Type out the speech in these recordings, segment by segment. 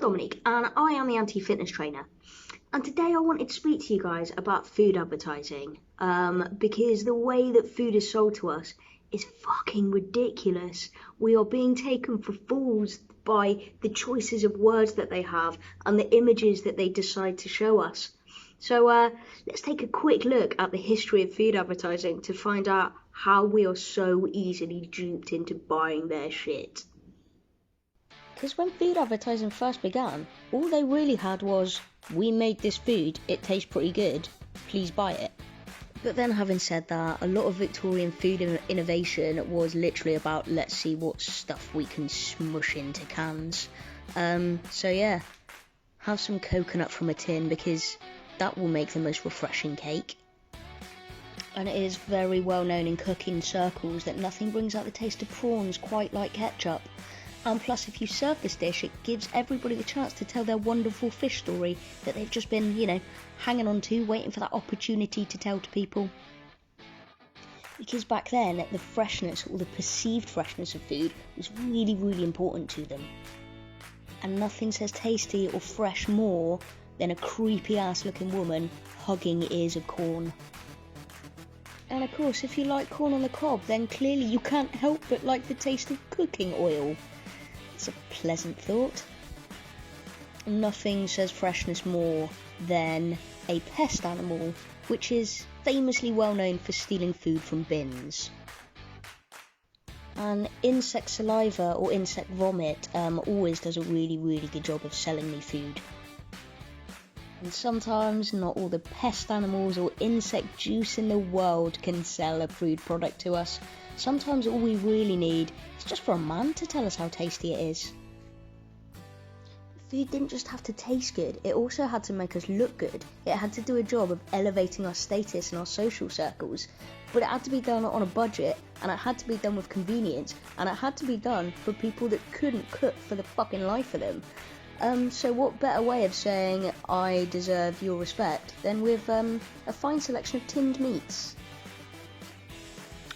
Dominic, and I am the anti-fitness trainer. And today I wanted to speak to you guys about food advertising, because the way that food is sold to us is fucking ridiculous. We are being taken for fools by the choices of words that they have and the images that they decide to show us. So let's take a quick look at the history of food advertising to find out how we are so easily duped into buying their shit. Because when food advertising first began, all they really had was, we made this food, it tastes pretty good, please buy it. But then having said that, a lot of Victorian food innovation was literally about, let's see what stuff we can smush into cans. So yeah, have some coconut from a tin because that will make the most refreshing cake. And it is very well known in cooking circles that nothing brings out the taste of prawns quite like ketchup. And plus, if you serve this dish, it gives everybody the chance to tell their wonderful fish story that they've just been, hanging on to, waiting for that opportunity to tell to people. Because back then, the freshness, or the perceived freshness of food, was really, really important to them. And nothing says tasty or fresh more than a creepy-ass looking woman hugging ears of corn. And of course, if you like corn on the cob, then clearly you can't help but like the taste of cooking oil. It's a pleasant thought. Nothing says freshness more than a pest animal, which is famously well known for stealing food from bins. And insect saliva or insect vomit always does a really, really good job of selling me food. And sometimes not all the pest animals or insect juice in the world can sell a food product to us. Sometimes all we really need is just for a man to tell us how tasty it is. Food didn't just have to taste good, it also had to make us look good. It had to do a job of elevating our status in our social circles. But it had to be done on a budget, and it had to be done with convenience, and it had to be done for people that couldn't cook for the fucking life of them. So what better way of saying I deserve your respect than with a fine selection of tinned meats?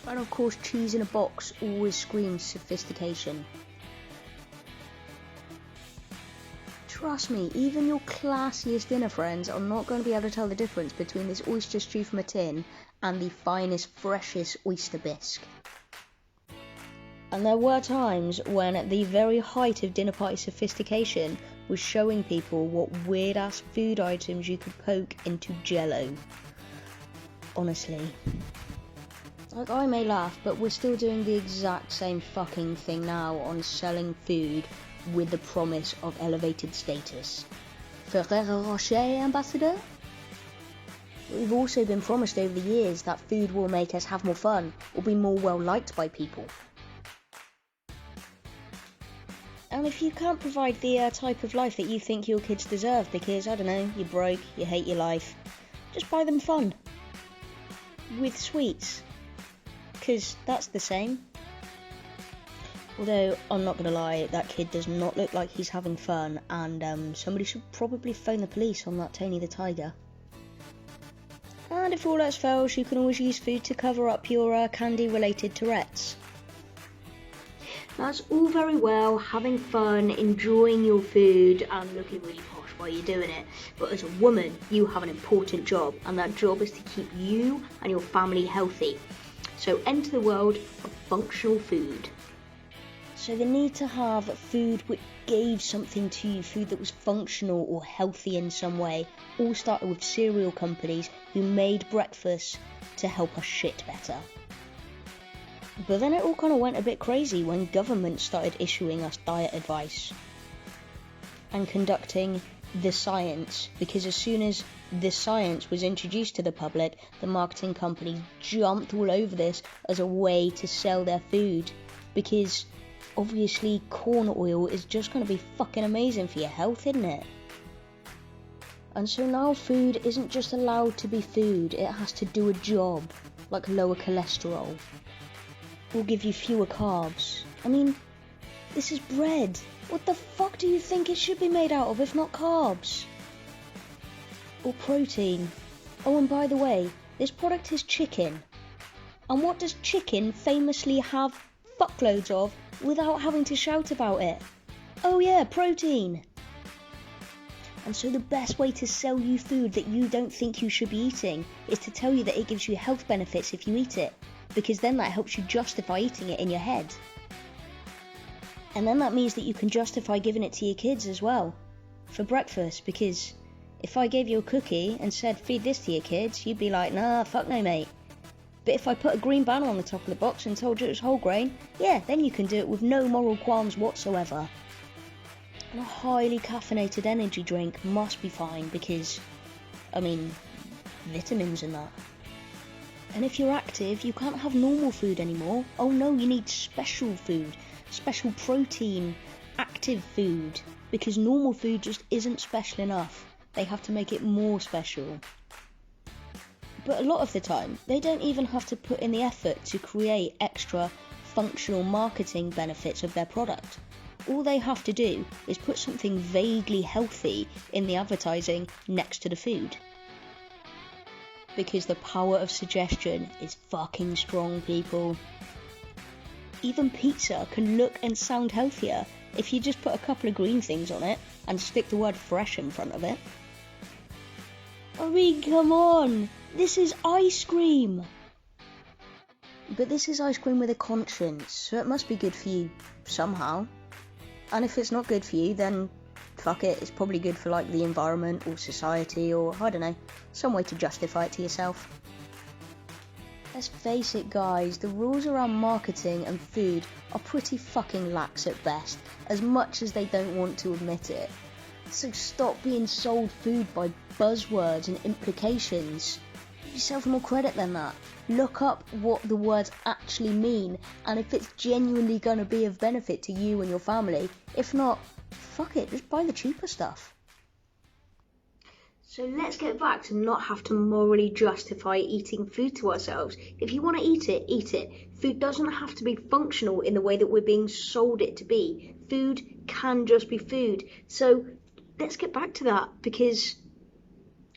And of course, cheese in a box always screams sophistication. Trust me, even your classiest dinner friends are not going to be able to tell the difference between this oyster stew from a tin and the finest, freshest oyster bisque. And there were times when at the very height of dinner party sophistication was showing people what weird ass food items you could poke into jello. Honestly. Like, I may laugh, but we're still doing the exact same fucking thing now on selling food with the promise of elevated status. Ferrero Rocher, ambassador? We've also been promised over the years that food will make us have more fun or be more well liked by people. And if you can't provide the type of life that you think your kids deserve because, I don't know, you're broke, you hate your life, just buy them fun. With sweets. Because that's the same. Although, I'm not going to lie, that kid does not look like he's having fun, and somebody should probably phone the police on that Tony the Tiger. And if all else fails, you can always use food to cover up your candy-related Tourette's. That's all very well, having fun, enjoying your food and looking really posh while you're doing it. But as a woman, you have an important job, and that job is to keep you and your family healthy. So enter the world of functional food. So the need to have food which gave something to you, food that was functional or healthy in some way, all started with cereal companies who made breakfast to help us shit better. But then it all kind of went a bit crazy when government started issuing us diet advice and conducting the science, because as soon as the science was introduced to the public, the marketing companies jumped all over this as a way to sell their food, because obviously corn oil is just going to be fucking amazing for your health, isn't it? And so now food isn't just allowed to be food, it has to do a job, like lower cholesterol. Will give you fewer carbs. I mean, this is bread. What the fuck do you think it should be made out of if not carbs? Or protein. Oh, and by the way, this product is chicken. And what does chicken famously have fuckloads of without having to shout about it? Oh yeah, protein. And so the best way to sell you food that you don't think you should be eating is to tell you that it gives you health benefits if you eat it, because then that helps you justify eating it in your head. And then that means that you can justify giving it to your kids as well, for breakfast, because if I gave you a cookie and said feed this to your kids, you'd be like, nah, fuck no mate. But if I put a green banner on the top of the box and told you it was whole grain, yeah, then you can do it with no moral qualms whatsoever. And a highly caffeinated energy drink must be fine because, vitamins and that. And if you're active, you can't have normal food anymore. Oh no, you need special food, special protein, active food, because normal food just isn't special enough. They have to make it more special. But a lot of the time, they don't even have to put in the effort to create extra functional marketing benefits of their product. All they have to do is put something vaguely healthy in the advertising next to the food. Because the power of suggestion is fucking strong, people. Even pizza can look and sound healthier if you just put a couple of green things on it and stick the word fresh in front of it. Come on! This is ice cream! But this is ice cream with a conscience, so it must be good for you somehow. And if it's not good for you, then fuck it, it's probably good for the environment or society or, I don't know, some way to justify it to yourself. Let's face it guys, the rules around marketing and food are pretty fucking lax at best, as much as they don't want to admit it. So stop being sold food by buzzwords and implications. Give yourself more credit than that. Look up what the words actually mean, and if it's genuinely going to be of benefit to you and your family. If not, fuck it, just buy the cheaper stuff. So let's get back to not have to morally justify eating food to ourselves. If you want to eat it, eat it. Food doesn't have to be functional in the way that we're being sold it to be. Food can just be food. So let's get back to that, because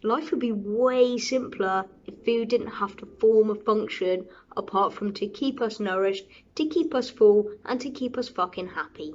life would be way simpler if food didn't have to form a function apart from to keep us nourished, to keep us full, and to keep us fucking happy.